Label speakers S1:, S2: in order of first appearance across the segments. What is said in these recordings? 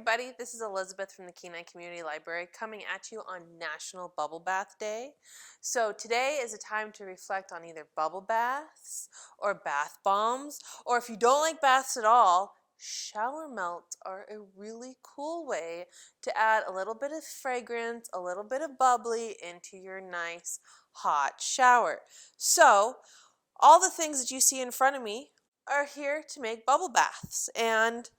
S1: everybody, this is Elizabeth from the Kenai Community Library coming at you on National Bubble Bath Day. So today is a time to reflect on either bubble baths or bath bombs, or if you don't like baths at all, shower melts are a really cool way to add a little bit of fragrance, a little bit of bubbly into your nice hot shower. So all the things that you see in front of me are here to make bubble baths and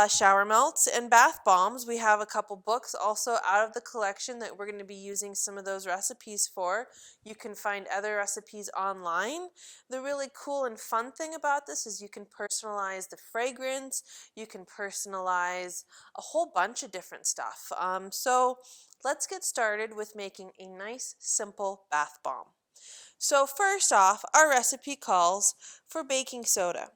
S1: shower melts and bath bombs. We have a couple books also out of the collection that we're going to be using some of those recipes for. You can find other recipes online. The really cool and fun thing about this is you can personalize the fragrance, you can personalize a whole bunch of different stuff. So let's get started with making a nice simple bath bomb. So first off, our recipe calls for baking soda.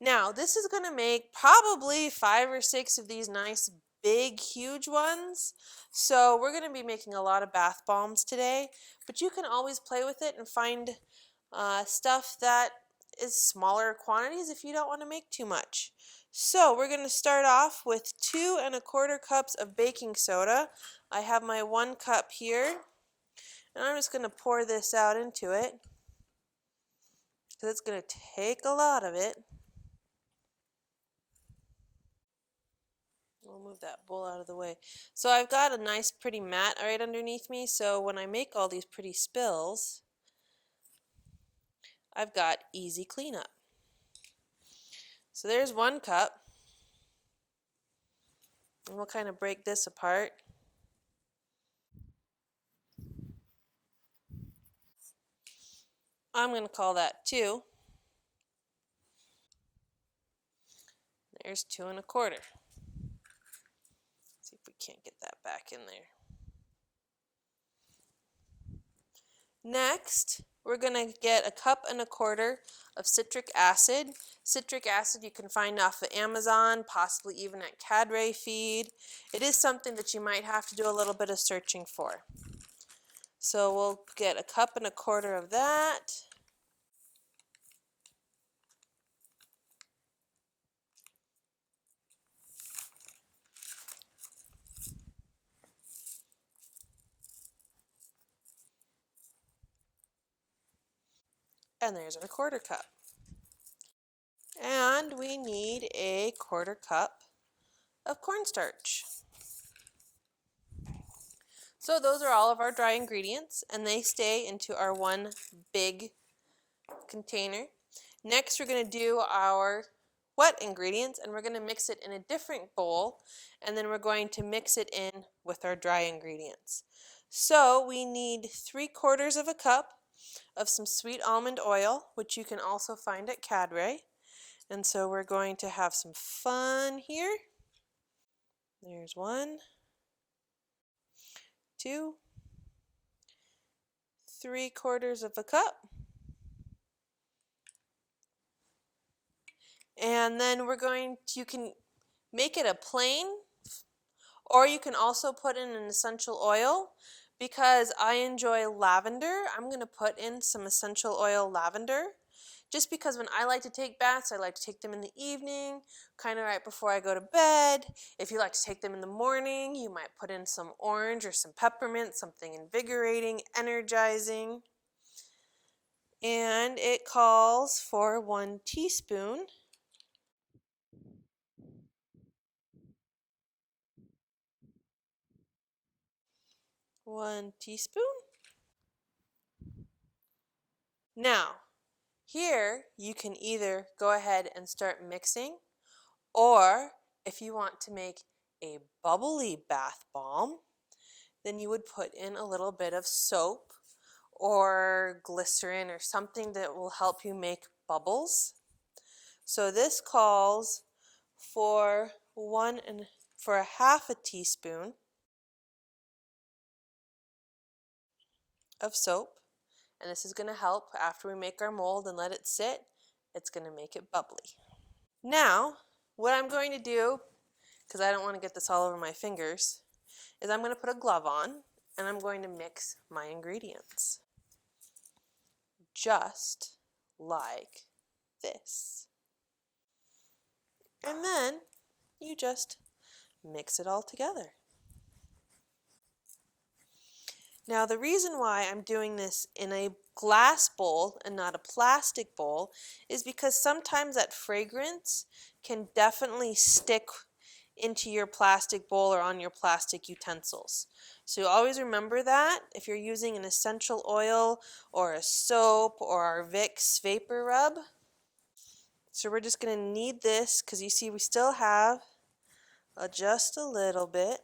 S1: Now, this is going to make probably 5 or 6 of these nice, big, huge ones. So we're going to be making a lot of bath bombs today, but you can always play with it and find stuff that is smaller quantities if you don't want to make too much. So we're going to start off with 2 1/4 cups of baking soda. I have my 1 cup here, and I'm just going to pour this out into it because it's going to take a lot of it. I'll move that bowl out of the way. So I've got a nice pretty mat right underneath me, so when I make all these pretty spills, I've got easy cleanup. So there's 1 cup, and we'll kind of break this apart. I'm going to call that 2. There's 2 1/4. See if we can't get that back in there. Next, we're going to get a 1 1/4 cups of citric acid. Citric acid you can find off of Amazon, possibly even at Cadre Feed. It is something that you might have to do a little bit of searching for. So we'll get a 1 1/4 cups of that. And there's our 1/4 cup. And we need a 1/4 cup of cornstarch. So those are all of our dry ingredients, and they stay into our 1 big container. Next, we're going to do our wet ingredients, and we're going to mix it in a different bowl, and then we're going to mix it in with our dry ingredients. So we need 3/4 cup of some sweet almond oil, which you can also find at Cadre. And so we're going to have some fun here. There's 1, 2, 3/4 cup. And then you can make it a plain, or you can also put in an essential oil. Because I enjoy lavender, I'm going to put in some essential oil lavender. Just because when I like to take baths, I like to take them in the evening, kind of right before I go to bed. If you like to take them in the morning, you might put in some orange or some peppermint, something invigorating, energizing. And it calls for 1 teaspoon. One teaspoon. Now, here you can either go ahead and start mixing, or if you want to make a bubbly bath bomb, then you would put in a little bit of soap or glycerin or something that will help you make bubbles. So this calls for a 1/2 teaspoon of soap, and this is going to help after we make our mold and let it sit. It's going to make it bubbly. Now, what I'm going to do, because I don't want to get this all over my fingers, is I'm going to put a glove on and I'm going to mix my ingredients. Just like this. And then you just mix it all together. Now the reason why I'm doing this in a glass bowl and not a plastic bowl is because sometimes that fragrance can definitely stick into your plastic bowl or on your plastic utensils. So always remember that if you're using an essential oil or a soap or our Vicks Vapor Rub. So we're just going to knead this because you see we still have just a little bit.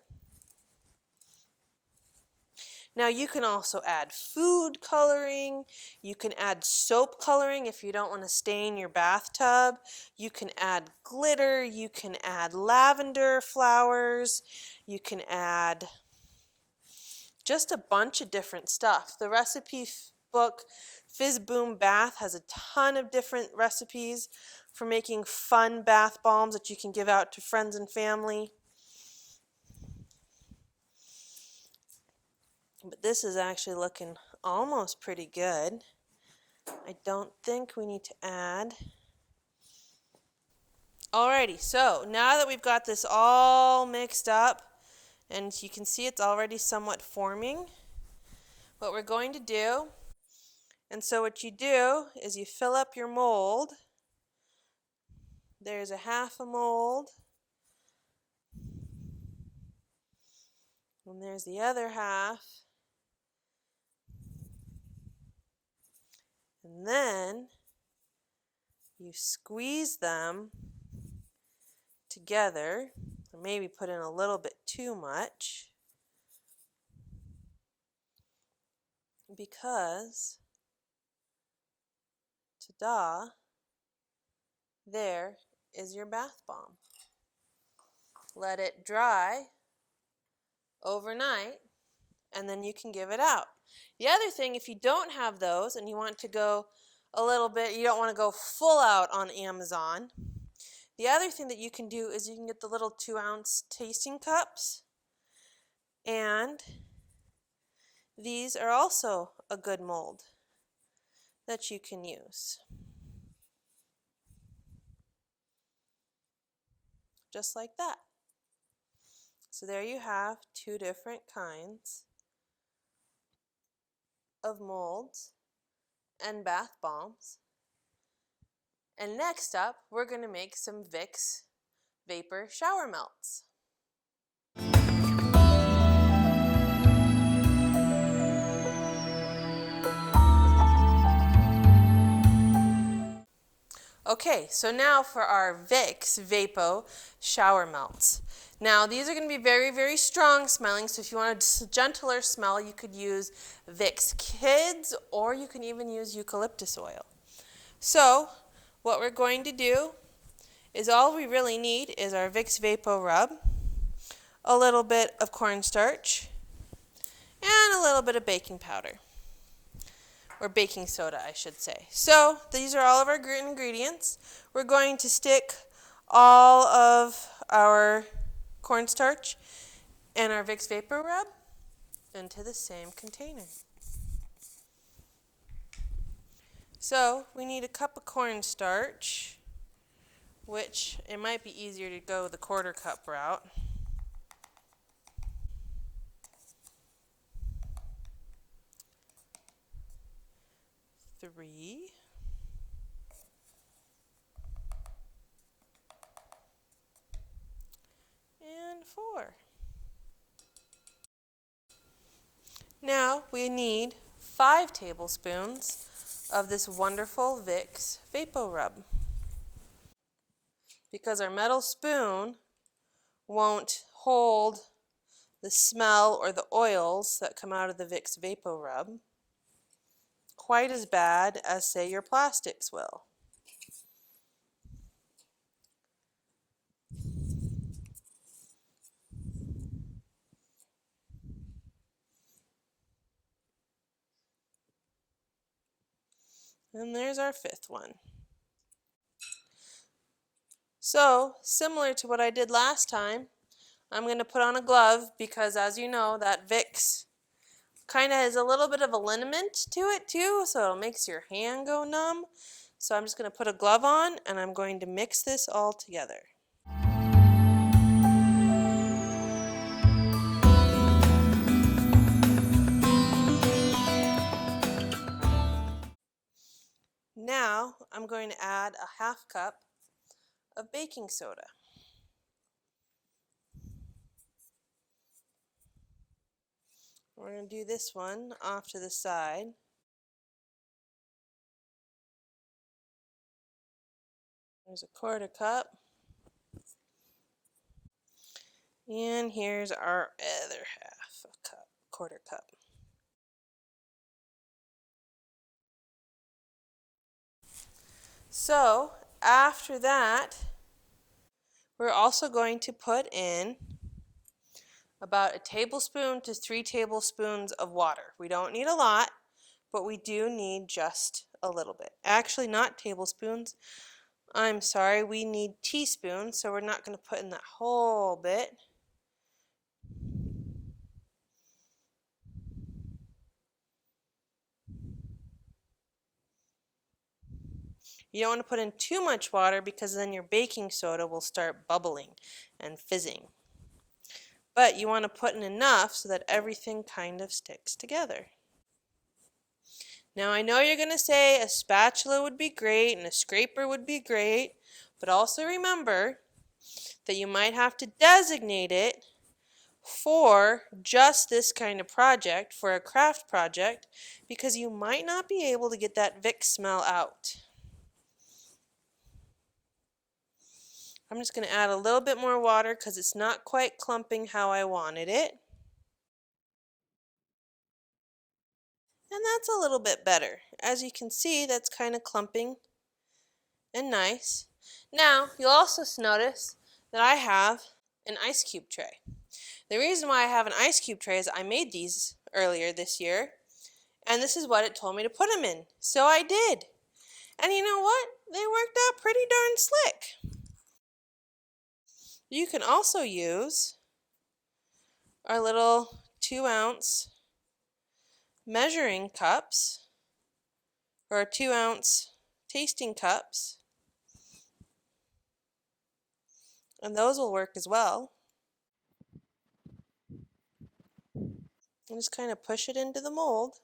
S1: Now you can also add food coloring, you can add soap coloring if you don't want to stain your bathtub, you can add glitter, you can add lavender flowers, you can add just a bunch of different stuff. The recipe book Fizz Boom Bath has a ton of different recipes for making fun bath bombs that you can give out to friends and family. But this is actually looking almost pretty good. I don't think we need to add. Alrighty, so now that we've got this all mixed up, and you can see it's already somewhat forming, what we're going to do, and so what you do is you fill up your mold. There's a half a mold, and there's the other half. And then you squeeze them together, or maybe put in a little bit too much, because, ta-da, there is your bath bomb. Let it dry overnight, and then you can give it out. The other thing, if you don't have those and you want to go a little bit, you don't want to go full out on Amazon, the other thing that you can do is you can get the little 2-ounce tasting cups, and these are also a good mold that you can use. Just like that. So there you have 2 different kinds of molds and bath bombs. And next up, we're going to make some Vicks Vapor Shower Melts. Okay, so now for our Vicks Vapo Shower Melts. Now these are going to be very, very strong smelling, so if you want a gentler smell, you could use Vicks Kids, or you can even use eucalyptus oil. So what we're going to do is all we really need is our Vicks Vapo Rub, a little bit of cornstarch, and a little bit of baking powder. Or baking soda, I should say. So these are all of our ingredients. We're going to stick all of our cornstarch and our Vicks Vapor Rub into the same container. So we need a cup of cornstarch, which it might be easier to go the 1/4 cup route. Three. And 4. Now we need 5 tablespoons of this wonderful Vicks Vapo Rub. Because our metal spoon won't hold the smell or the oils that come out of the Vicks Vapo Rub quite as bad as, say, your plastics will. And there's our 5th one. So, similar to what I did last time, I'm going to put on a glove because, as you know, that Vicks kind of has a little bit of a liniment to it too, so it makes your hand go numb. So I'm just going to put a glove on, and I'm going to mix this all together. I'm going to add a half cup of baking soda. We're going to do this one off to the side. There's a quarter cup. And here's our other half a cup, quarter cup. So after that, we're also going to put in about a tablespoon to 3 tablespoons of water. We don't need a lot, but we do need just a little bit. Actually, not tablespoons. I'm sorry, we need teaspoons, so we're not going to put in that whole bit. You don't want to put in too much water because then your baking soda will start bubbling and fizzing. But you want to put in enough so that everything kind of sticks together. Now I know you're going to say a spatula would be great and a scraper would be great, but also remember that you might have to designate it for just this kind of project, for a craft project, because you might not be able to get that Vicks smell out. I'm just going to add a little bit more water because it's not quite clumping how I wanted it. And that's a little bit better. As you can see, that's kind of clumping and nice. Now, you'll also notice that I have an ice cube tray. The reason why I have an ice cube tray is I made these earlier this year, and this is what it told me to put them in. So I did. And you know what? They worked out pretty darn slick. You can also use our little 2-ounce measuring cups or 2-ounce tasting cups, and those will work as well. And just kind of push it into the mold.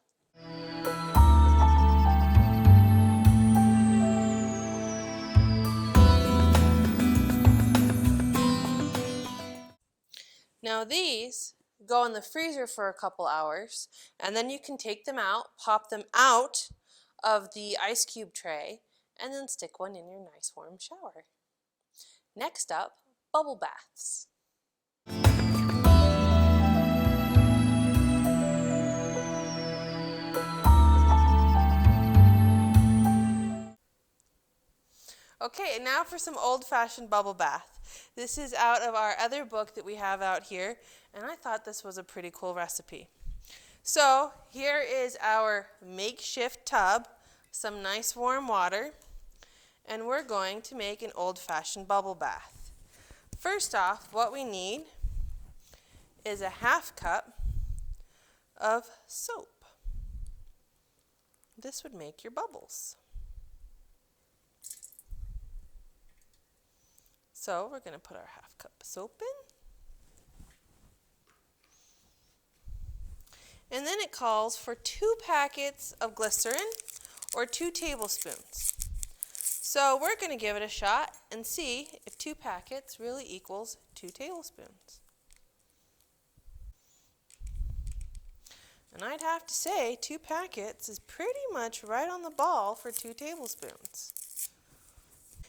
S1: Now these go in the freezer for a couple hours, and then you can take them out, pop them out of the ice cube tray, and then stick one in your nice warm shower. Next up, bubble baths. Okay, and now for some old-fashioned bubble bath. This is out of our other book that we have out here, and I thought this was a pretty cool recipe. So here is our makeshift tub, some nice warm water, and we're going to make an old-fashioned bubble bath. First off, what we need is a half cup of soap. This would make your bubbles. So we're going to put our half cup of soap in. And then it calls for 2 packets of glycerin or 2 tablespoons. So we're going to give it a shot and see if 2 packets really equals 2 tablespoons. And I'd have to say 2 packets is pretty much right on the ball for 2 tablespoons.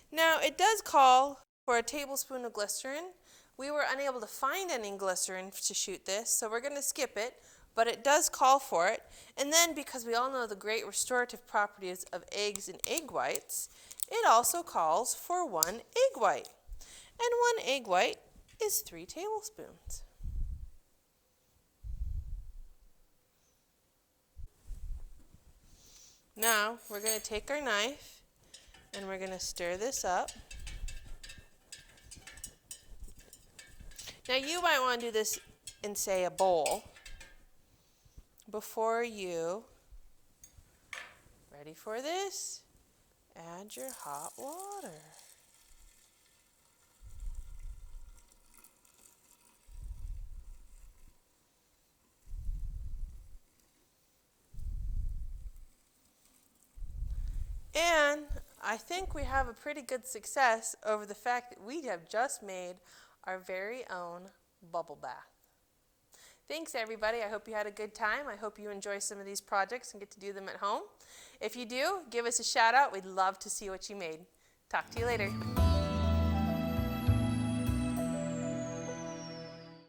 S1: Now it does call for a tablespoon of glycerin. We were unable to find any glycerin to shoot this, so we're going to skip it, but it does call for it. And then because we all know the great restorative properties of eggs and egg whites, it also calls for 1 egg white. And 1 egg white is 3 tablespoons. Now we're going to take our knife and we're going to stir this up. Now you might want to do this in, say, a bowl before you, ready for this, add your hot water. And I think we have a pretty good success over the fact that we have just made our very own bubble bath. Thanks everybody. I hope you had a good time. I hope you enjoy some of these projects and get to do them at home. If you do, give us a shout out. We'd love to see what you made. Talk to you later.